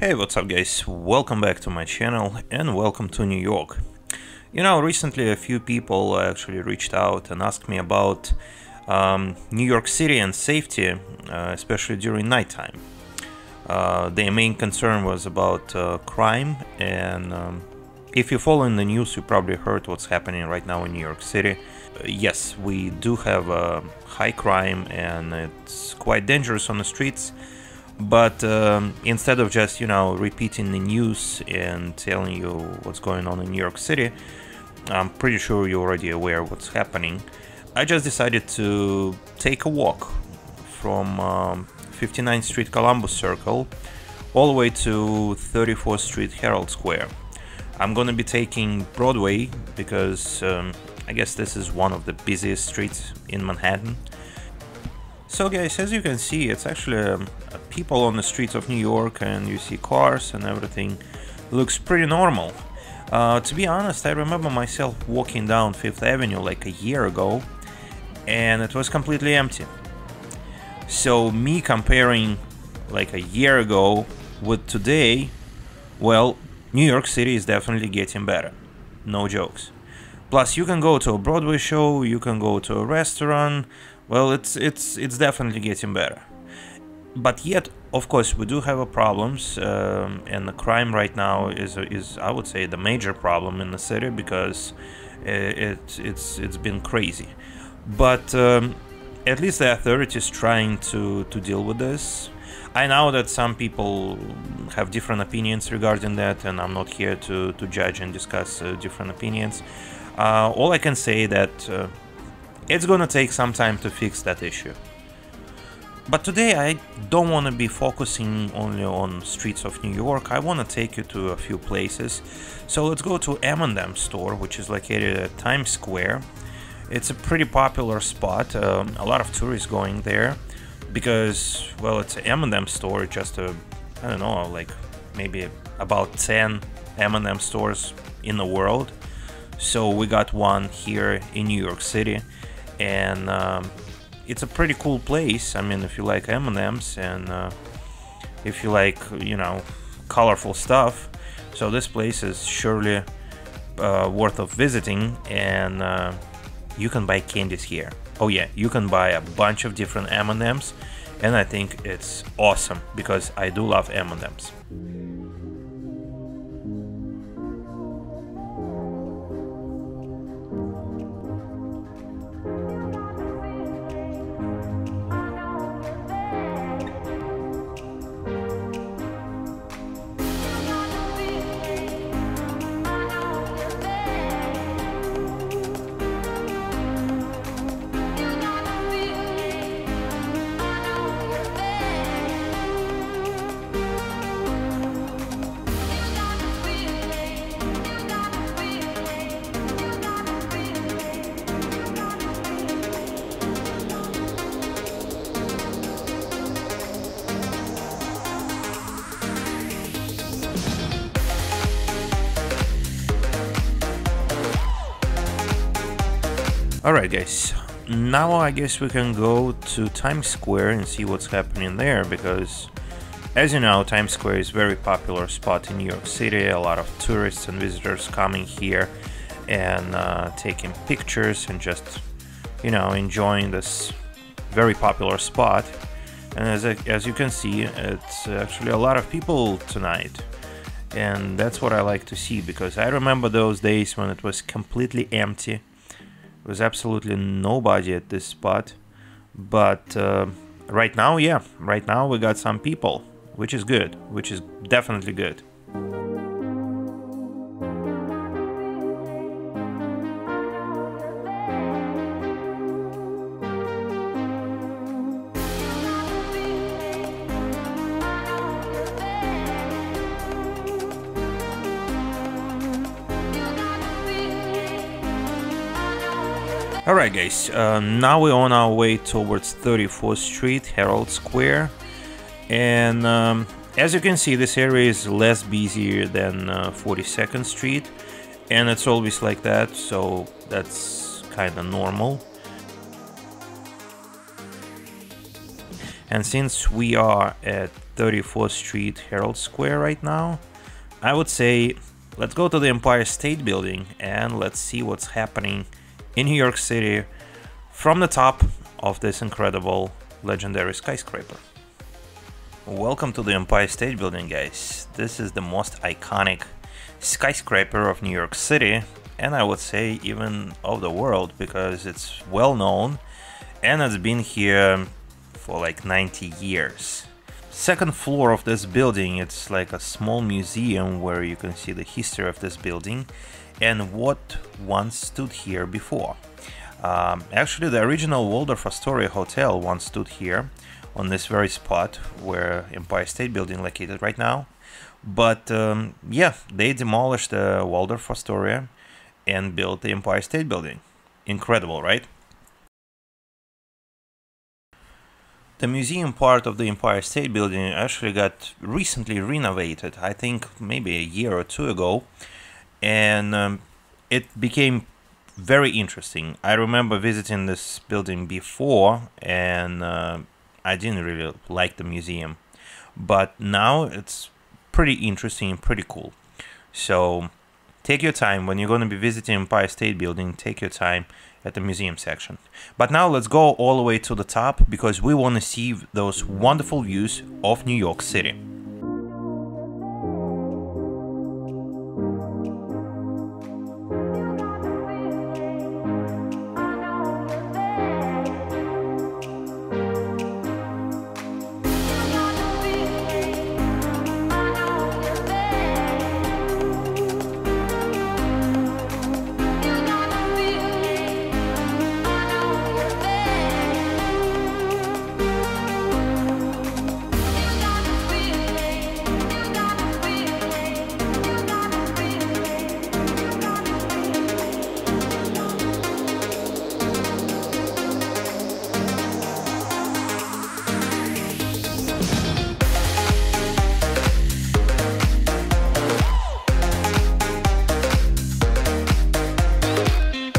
Hey, what's up guys? Welcome back to my channel and welcome to New York. Recently a few people actually reached out and asked me about New York City and safety, especially during nighttime. Their main concern was about crime, and if you follow in the news, you probably heard what's happening right now in New York City. Yes, we do have high crime and it's quite dangerous on the streets. But instead of just, repeating the news and telling you what's going on in New York City, I'm pretty sure you're already aware of what's happening. I just decided to take a walk from 59th Street Columbus Circle all the way to 34th Street Herald Square. I'm gonna be taking Broadway because I guess this is one of the busiest streets in Manhattan. So guys, as you can see, it's actually people on the streets of New York, and you see cars and everything looks pretty normal. To be honest, I remember myself walking down Fifth Avenue like a year ago and it was completely empty. So me comparing like a year ago with today, well, New York City is definitely getting better. No jokes. Plus you can go to a Broadway show, you can go to a restaurant. Well, it's definitely getting better. But yet, of course, we do have problems, and the crime right now is I would say the major problem in the city, because it's been crazy. But at least the authorities trying to deal with this. I know that some people have different opinions regarding that, and I'm not here to judge and discuss different opinions. All I can say that it's gonna take some time to fix that issue. But today I don't want to be focusing only on streets of New York. I want to take you to a few places. So let's go to M&M store, which is located at Times Square. It's a pretty popular spot. A lot of tourists going there because, well, it's an M&M store. Just I don't know, like maybe about 10 M&M stores in the world. So we got one here in New York City. And it's a pretty cool place. I mean, if you like M&Ms and if you like, colorful stuff, so this place is surely worth of visiting. And you can buy candies here. Oh yeah, you can buy a bunch of different M&Ms, and I think it's awesome because I do love M&Ms. Alright guys, now I guess we can go to Times Square and see what's happening there, because as you know, Times Square is a very popular spot in New York City. A lot of tourists and visitors coming here and taking pictures and just, enjoying this very popular spot. And as you can see, it's actually a lot of people tonight. And that's what I like to see, because I remember those days when it was completely empty. There was absolutely nobody at this spot, but right now we got some people, which is good, which is definitely good. Alright guys, now we're on our way towards 34th Street, Herald Square, and as you can see, this area is less busy than 42nd Street, and it's always like that, so that's kind of normal. And since we are at 34th Street Herald Sq right now, I would say let's go to the Empire State Building and let's see what's happening in New York City from the top of this incredible legendary skyscraper. Welcome to the Empire State Building, guys. This is the most iconic skyscraper of New York City, and I would say even of the world, because it's well known and it's been here for like 90 years. Second floor of this building, it's like a small museum where you can see the history of this building and what once stood here before. Actually, the original Waldorf Astoria Hotel once stood here on this very spot where Empire State Building located right now. But yeah, they demolished the Waldorf Astoria and built the Empire State Building. Incredible, right? The museum part of the Empire State Building actually got recently renovated, I think maybe a year or two ago, and it became very interesting. I remember visiting this building before, and I didn't really like the museum, but now it's pretty interesting and pretty cool. So take your time when you're going to be visiting Empire State Building. Take your time at the museum section. But now let's go all the way to the top because we want to see those wonderful views of New York City.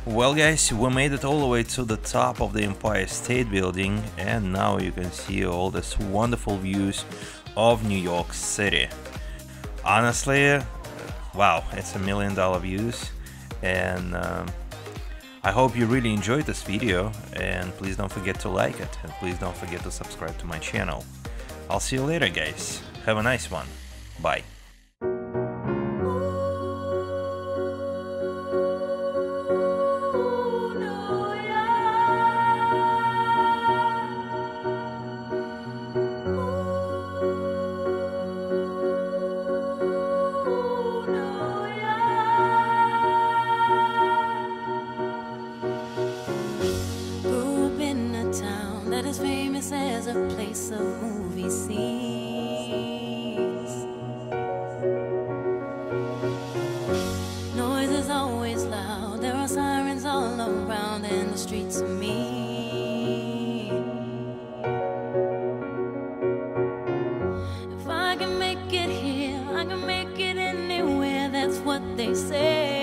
Well guys, we made it all the way to the top of the Empire State Building, and now you can see all these wonderful views of New York City. Honestly, wow, it's $1 million views, and I hope you really enjoyed this video, and please don't forget to like it, and please don't forget to subscribe to my channel. I'll see you later guys, have a nice one, bye. Famous as a place of movie scenes. Noise is always loud, there are sirens all around, and the streets are mean. If I can make it here, I can make it anywhere, that's what they say.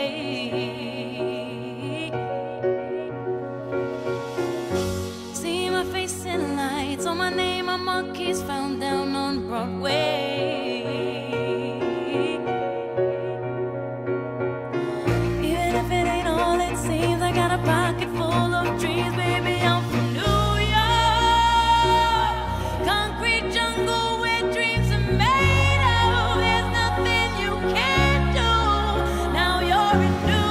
On my name, a monkey's found down on Broadway. Even if it ain't all it seems, I got a pocket full of dreams, baby. I'm from New York, concrete jungle where dreams are made of. There's nothing you can't do. Now you're in New York.